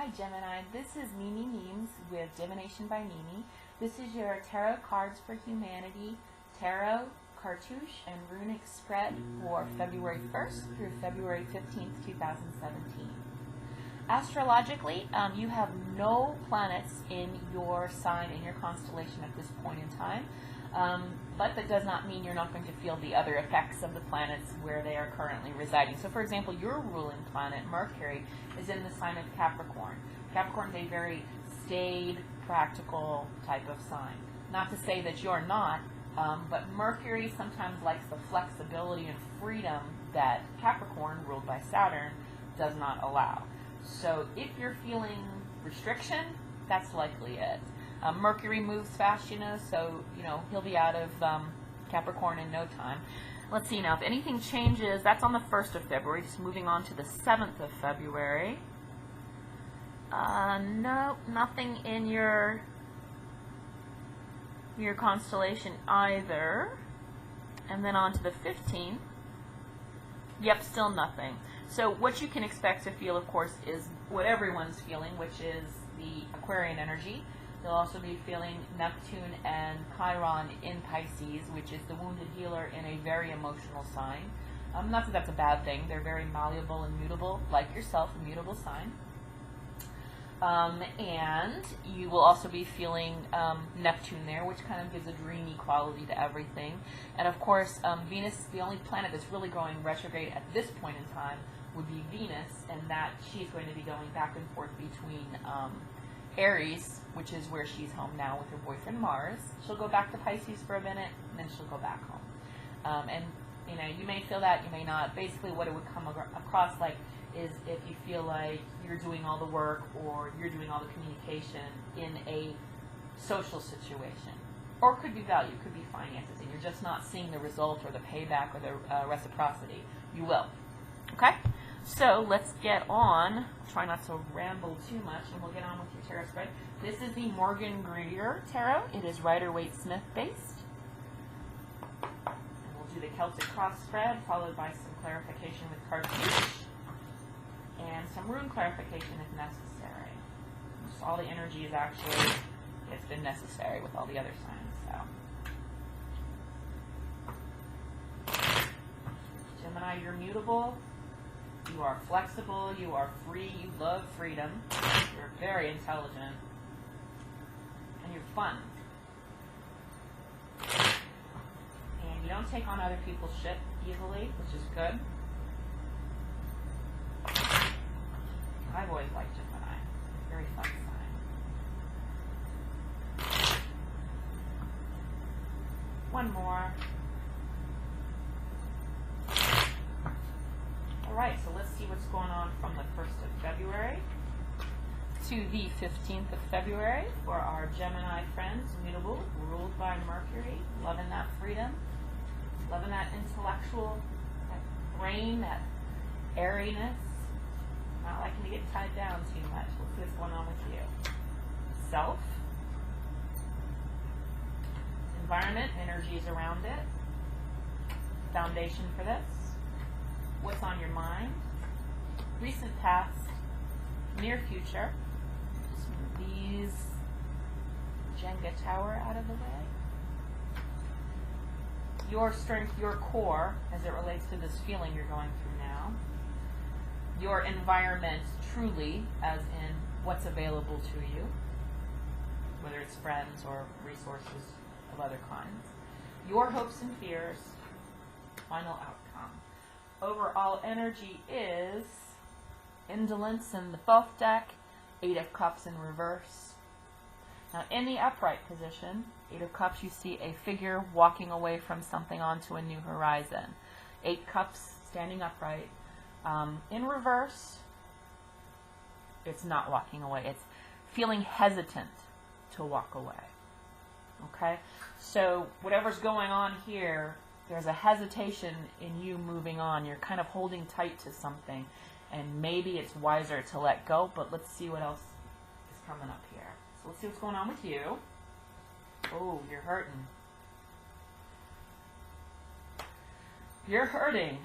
Hi Gemini, this is Mimi Memes with Divination by Mimi. This is your Tarot Cards for Humanity, Tarot, Cartouche, and Runic spread for February 1st through February 15th, 2017. Astrologically, you have no planets in your sign, in your constellation at this point in time, but that does not mean you're not going to feel the other effects of the planets where they are currently residing. So for example, your ruling planet, Mercury, is in the sign of Capricorn. Capricorn is a very staid, practical type of sign. Not to say that you're not, but Mercury sometimes likes the flexibility and freedom that Capricorn, ruled by Saturn, does not allow. So if you're feeling restriction, that's likely it. Mercury moves fast, so he'll be out of Capricorn in no time. Let's see now, if anything changes, that's on the 1st of February, just moving on to the 7th of February. No, nothing in your constellation either. And then on to the 15th. Yep, still nothing. So what you can expect to feel, of course, is what everyone's feeling, which is the Aquarian energy. You'll also be feeling Neptune and Chiron in Pisces, which is the wounded healer in a very emotional sign. Not that that's a bad thing. They're very malleable and mutable, like yourself, a mutable sign. And you will also be feeling Neptune there, which kind of gives a dreamy quality to everything. And of course, Venus, the only planet that's really going retrograde at this point in time would be Venus, and that she's going to be going back and forth between Aries, which is where she's home now with her boyfriend Mars. She'll go back to Pisces for a minute, and then she'll go back home. And you may feel that, you may not. Basically, what it would come across like is if you feel like you're doing all the work or you're doing all the communication in a social situation, or it could be value, it could be finances, and you're just not seeing the result or the payback or the reciprocity. You will. Okay? So let's get on. Try not to ramble too much, and we'll get on with your tarot spread. This is the Morgan Greer Tarot. It is Rider-Waite-Smith based. And we'll do the Celtic Cross spread, followed by some clarification with Cartouche, and some rune clarification if necessary. Just all the energy is actually, it's been necessary with all the other signs. So, Gemini, you're mutable. You are flexible, you are free, you love freedom, you're very intelligent, and you're fun. And you don't take on other people's shit easily, which is good. I've always liked Gemini. Very fun sign. One more. Alright, so let's see what's going on from the 1st of February to the 15th of February for our Gemini friends, mutable, ruled by Mercury, loving that freedom, loving that intellectual, that brain, that airiness, not liking to get tied down too much. Let's see what's going on with you. Self, environment, energies around it, foundation for this. What's on your mind, recent past, near future. Just move these Jenga tower out of the way. Your strength, your core, as it relates to this feeling you're going through now. Your environment, truly, as in what's available to you, whether it's friends or resources of other kinds. Your hopes and fears, final outcome. Overall energy is indolence in the 12th deck, 8 of Cups in reverse. Now in the upright position, 8 of Cups, you see a figure walking away from something onto a new horizon. 8 Cups standing upright. In reverse, it's not walking away. It's feeling hesitant to walk away. Okay? So whatever's going on here, there's a hesitation in you moving on. You're kind of holding tight to something, and maybe it's wiser to let go, but let's see what else is coming up here. So let's see what's going on with you. Oh, you're hurting. You're hurting.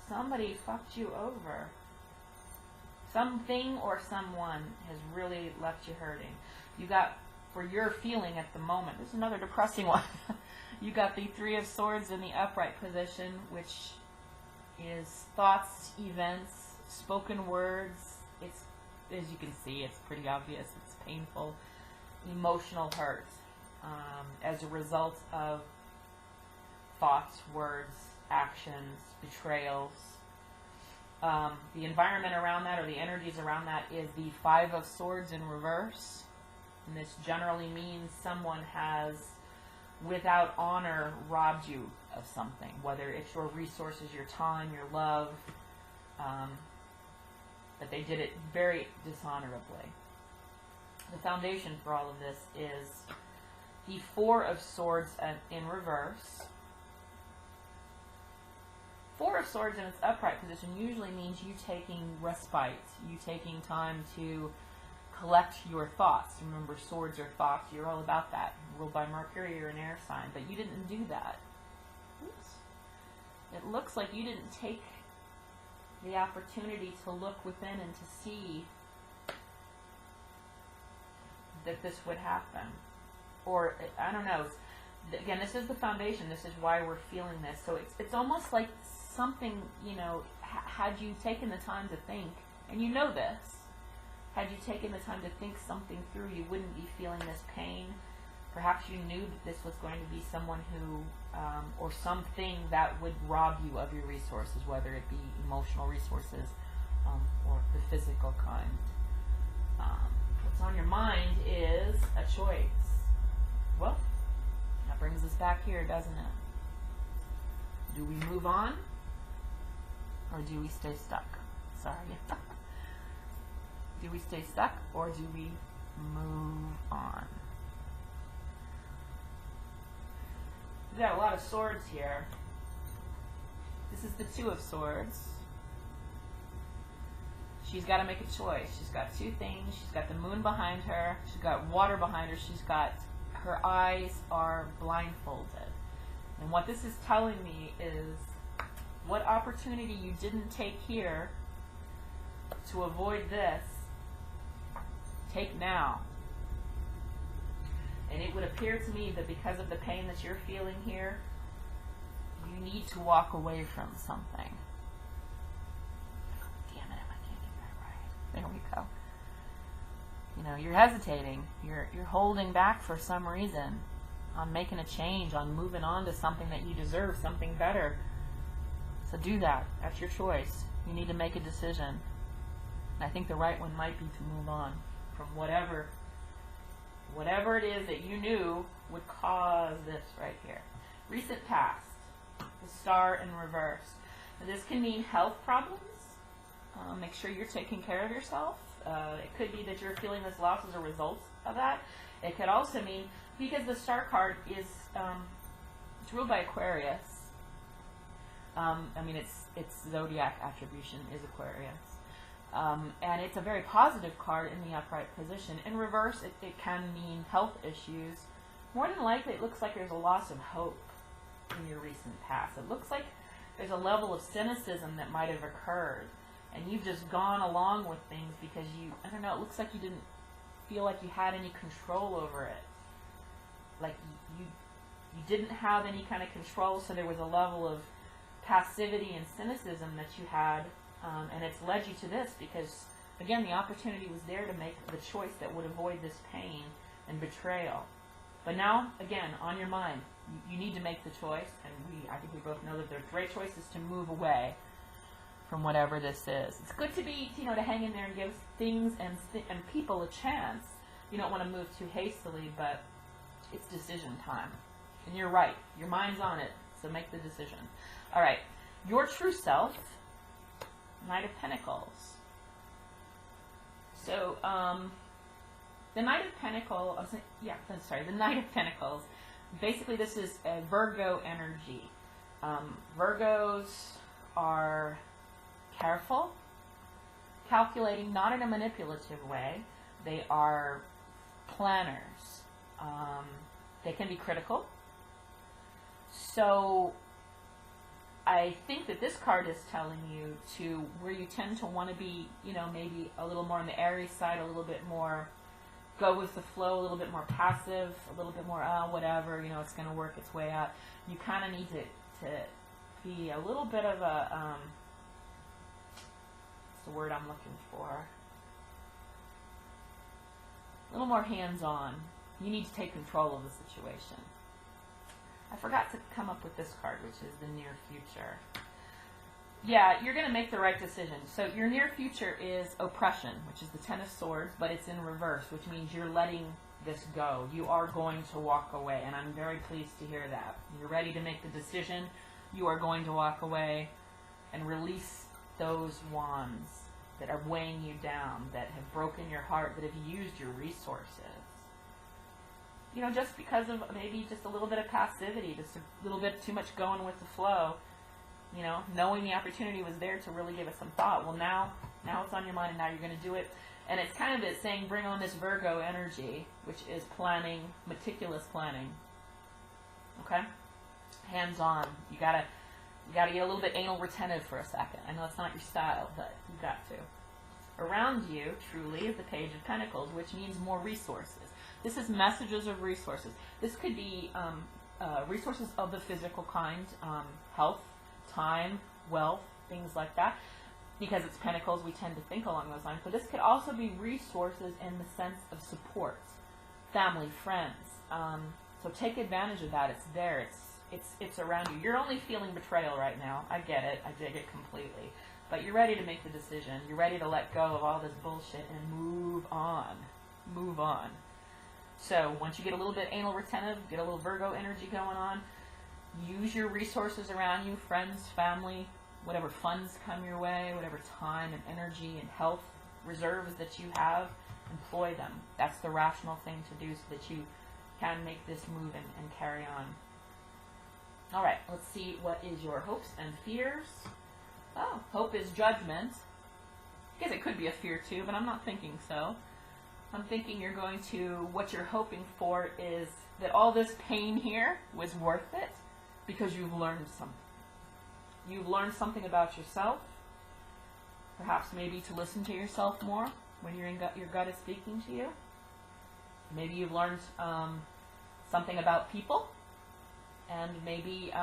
Somebody fucked you over. Something or someone has really left you hurting. You got, for your feeling at the moment, this is another depressing one. You got the Three of Swords in the upright position, which is thoughts, events, spoken words. It's, as you can see, it's pretty obvious. It's painful, emotional hurt as a result of thoughts, words, actions, betrayals. The environment around that, or the energies around that, is the Five of Swords in reverse. And this generally means someone has, without honor, robbed you of something, whether it's your resources, your time, your love, but they did it very dishonorably. The foundation for all of this is the Four of Swords in reverse. Four of Swords in its upright position usually means you taking respite, you taking time to collect your thoughts. Remember, swords are thoughts. You're all about that. Ruled by Mercury, you're an air sign, but you didn't do that. Oops. It looks like you didn't take the opportunity to look within and to see that this would happen. Or, I don't know. Again, this is the foundation. This is why we're feeling this. So it's almost like something, you know, had you taken the time to think, and you know this, had you taken the time to think something through, you wouldn't be feeling this pain. Perhaps you knew that this was going to be someone who, or something that would rob you of your resources, whether it be emotional resources or the physical kind. What's on your mind is a choice. Well, that brings us back here, doesn't it? Do we move on, or do we stay stuck? Sorry. Do we stay stuck, or do we move on? We've got a lot of swords here. This is the Two of Swords. She's got to make a choice. She's got two things. She's got the moon behind her. She's got water behind her. She's got, her eyes are blindfolded. And what this is telling me is what opportunity you didn't take here to avoid this, take now. And it would appear to me that because of the pain that you're feeling here, you need to walk away from something. Damn it, if I can't get that right. There we go. You know, you're hesitating. You're holding back for some reason on making a change, on moving on to something that you deserve, something better. So do that. That's your choice. You need to make a decision. And I think the right one might be to move on from whatever it is that you knew would cause this right here. Recent past, the Star in reverse. Now, this can mean health problems. Make sure you're taking care of yourself. It could be that you're feeling this loss as a result of that. It could also mean, because the Star card is it's ruled by Aquarius. I mean, its zodiac attribution is Aquarius. And it's a very positive card in the upright position. In reverse, it can mean health issues. More than likely, it looks like there's a loss of hope in your recent past. It looks like there's a level of cynicism that might have occurred, and you've just gone along with things because you, I don't know, it looks like you didn't feel like you had any control over it. Like you didn't have any kind of control, so there was a level of passivity and cynicism that you had. And it's led you to this because, again, the opportunity was there to make the choice that would avoid this pain and betrayal. But now, again, on your mind, you need to make the choice, and I think we both know that the right choice is to move away from whatever this is. It's good to be, you know, to hang in there and give things and people a chance. You don't want to move too hastily, but it's decision time. And you're right. Your mind's on it, so make the decision. All right. Your true self, Knight of Pentacles. So, the Knight of Pentacles, the Knight of Pentacles, basically this is a Virgo energy. Virgos are careful, calculating, not in a manipulative way. They are planners. They can be critical. So, I think that this card is telling you to where you tend to want to be, you know, maybe a little more on the Aries side, a little bit more go with the flow, a little bit more passive, a little bit more, whatever, you know, it's going to work its way out. You kind of need to be a little bit of a, what's the word I'm looking for? A little more hands-on. You need to take control of the situation. I forgot to come up with this card, which is the near future. Yeah, you're going to make the right decision. So your near future is oppression, which is the Ten of Swords, but it's in reverse, which means you're letting this go. You are going to walk away, and I'm very pleased to hear that. You're ready to make the decision. You are going to walk away and release those wands that are weighing you down, that have broken your heart, that have used your resources. You know, just because of maybe just a little bit of passivity, just a little bit too much going with the flow, you know, knowing the opportunity was there to really give it some thought. Well, now it's on your mind, and now you're going to do it. And it's kind of saying bring on this Virgo energy, which is planning, meticulous planning. Okay? Hands-on. You gotta get a little bit anal retentive for a second. I know it's not your style, but you got to. Around you, truly, is the Page of Pentacles, which means more resources. This is messages of resources. This could be resources of the physical kind, health, time, wealth, things like that. Because it's Pentacles, we tend to think along those lines. But this could also be resources in the sense of support, family, friends. So take advantage of that. It's there. It's around you. You're only feeling betrayal right now. I get it. I dig it completely. But you're ready to make the decision. You're ready to let go of all this bullshit and move on. Move on. So once you get a little bit anal retentive, get a little Virgo energy going on, use your resources around you, friends, family, whatever funds come your way, whatever time and energy and health reserves that you have, employ them. That's the rational thing to do so that you can make this move and carry on. All right, let's see what is your hopes and fears. Oh, hope is judgment. I guess it could be a fear too, but I'm not thinking so. I'm thinking you're going to, what you're hoping for is that all this pain here was worth it because you've learned something. You've learned something about yourself, perhaps maybe to listen to yourself more when your gut is speaking to you. Maybe you've learned something about people, and maybe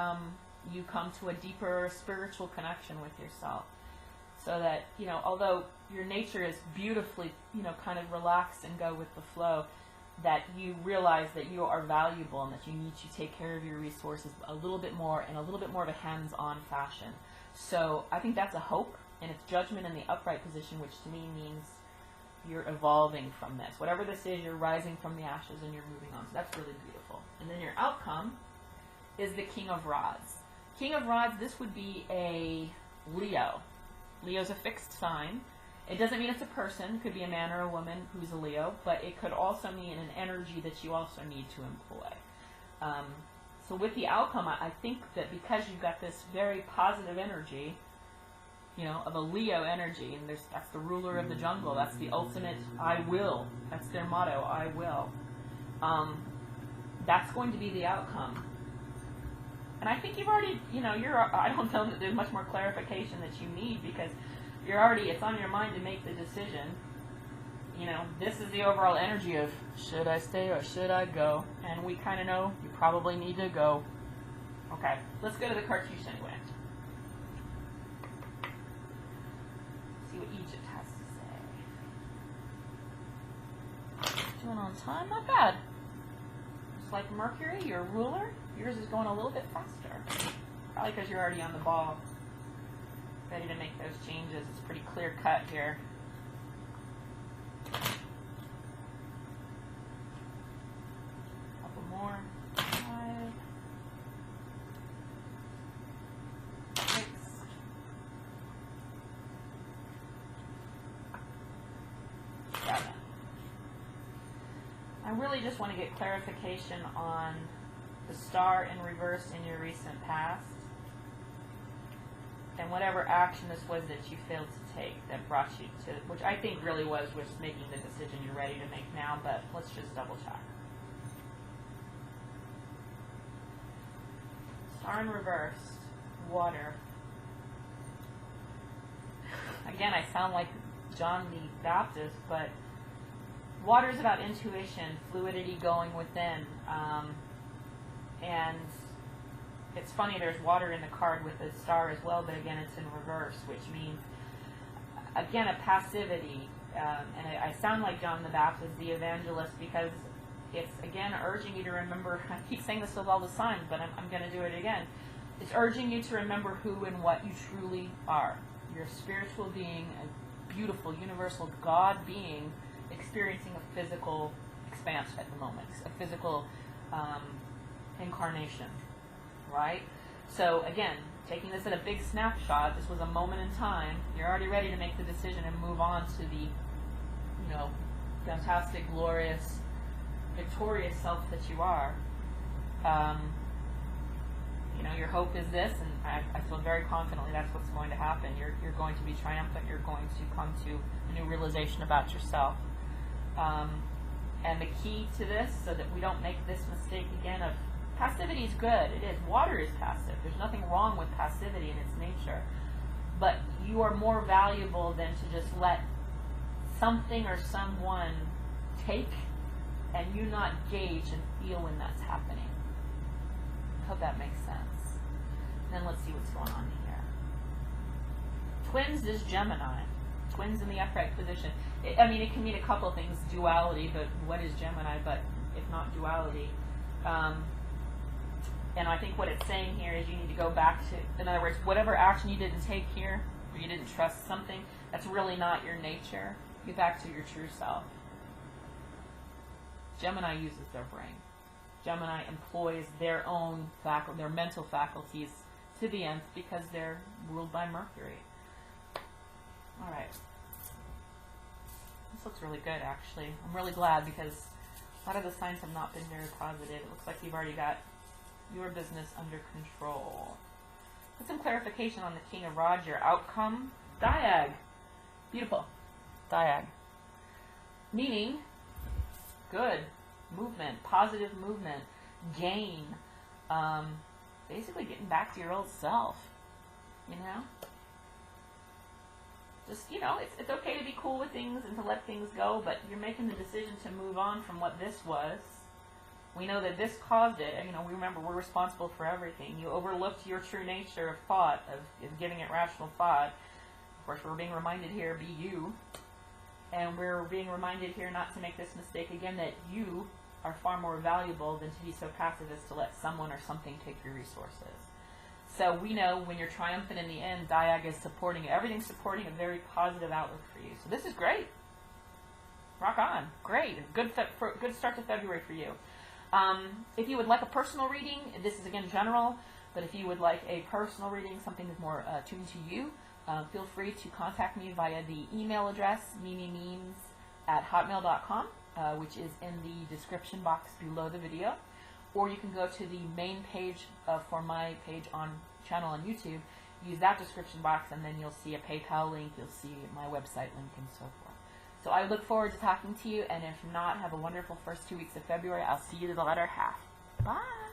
you come to a deeper spiritual connection with yourself. So that, you know, although your nature is beautifully, you know, kind of relax and go with the flow, that you realize that you are valuable and that you need to take care of your resources a little bit more in a little bit more of a hands-on fashion. So I think that's a hope, and it's judgment in the upright position, which to me means you're evolving from this. Whatever this is, you're rising from the ashes and you're moving on. So that's really beautiful. And then your outcome is the King of Rods. King of Rods, this would be a Leo. Leo's a fixed sign. It doesn't mean it's a person. It could be a man or a woman who's a Leo, but it could also mean an energy that you also need to employ. So with the outcome, I think that because you've got this very positive energy, you know, of a Leo energy, and that's the ruler of the jungle, that's the ultimate I will. That's their motto, I will. That's going to be the outcome. And I think you've already, you know, I don't know that there's much more clarification that you need, because you're already, it's on your mind to make the decision. You know, this is the overall energy of, should I stay or should I go? And we kind of know you probably need to go. Okay, let's go to the Cartouche anyway. See what Egypt has to say. Doing on time, not bad. Just like Mercury, your ruler, yours is going a little bit faster. Probably because you're already on the ball, ready to make those changes. It's pretty clear cut here. Couple more. 5, 6. I really just want to get clarification on the star in reverse in your recent past, and whatever action this was that you failed to take that brought you to, which I think really was making the decision you're ready to make now, but let's just double check. Star in reverse. water. Again, I sound like John the Baptist, but water is about intuition, fluidity going within. And it's funny, there's water in the card with a star as well, but again, it's in reverse, which means, again, a passivity. And I sound like John the Baptist, the evangelist, because it's, again, urging you to remember. I keep saying this with all the signs, but I'm going to do it again. It's urging you to remember who and what you truly are. You're a spiritual being, a beautiful, universal God being, experiencing a physical expanse at the moment, a physical incarnation, right? So again, taking this at a big snapshot, this was a moment in time. You're already ready to make the decision and move on to the, fantastic, glorious, victorious self that you are. Your hope is this, and I feel very confidently that's what's going to happen. You're going to be triumphant. You're going to come to a new realization about yourself. And the key to this, so that we don't make this mistake again of passivity is good. It is. Water is passive. There's nothing wrong with passivity in its nature. But you are more valuable than to just let something or someone take and you not gauge and feel when that's happening. I hope that makes sense. And then let's see what's going on here. Twins is Gemini. Twins in the upright position. It can mean a couple of things. Duality, but what is Gemini, but if not duality? And I think what it's saying here is you need to go back to, in other words, whatever action you didn't take here, or you didn't trust something, that's really not your nature. Get back to your true self. Gemini uses their brain. Gemini employs their own their mental faculties to the nth because they're ruled by Mercury. All right. This looks really good, actually. I'm really glad because a lot of the signs have not been very positive. It looks like you've already got your business under control. Put some clarification on the King of Rods. Your outcome, Diag. Beautiful. Diag. Meaning, good. Movement. Positive movement. Gain. Basically getting back to your old self. Just, it's okay to be cool with things and to let things go, but you're making the decision to move on from what this was. We know that this caused it. We remember we're responsible for everything. You overlooked your true nature of thought, of giving it rational thought. Of course, we're being reminded here, be you. And we're being reminded here not to make this mistake again, that you are far more valuable than to be so passive as to let someone or something take your resources. So we know when you're triumphant in the end, Diag is supporting it. Everything's supporting a very positive outlook for you. So this is great. Rock on. Great. Good start to February for you. If you would like a personal reading, this is again general, but if you would like a personal reading, something that's more tuned to you, feel free to contact me via the email address, mimimemes@hotmail.com, which is in the description box below the video. Or you can go to the main page for my page on channel on YouTube, use that description box, and then you'll see a PayPal link, you'll see my website link, and so forth. So I look forward to talking to you, and if not, have a wonderful first 2 weeks of February. I'll see you to the latter half. Bye!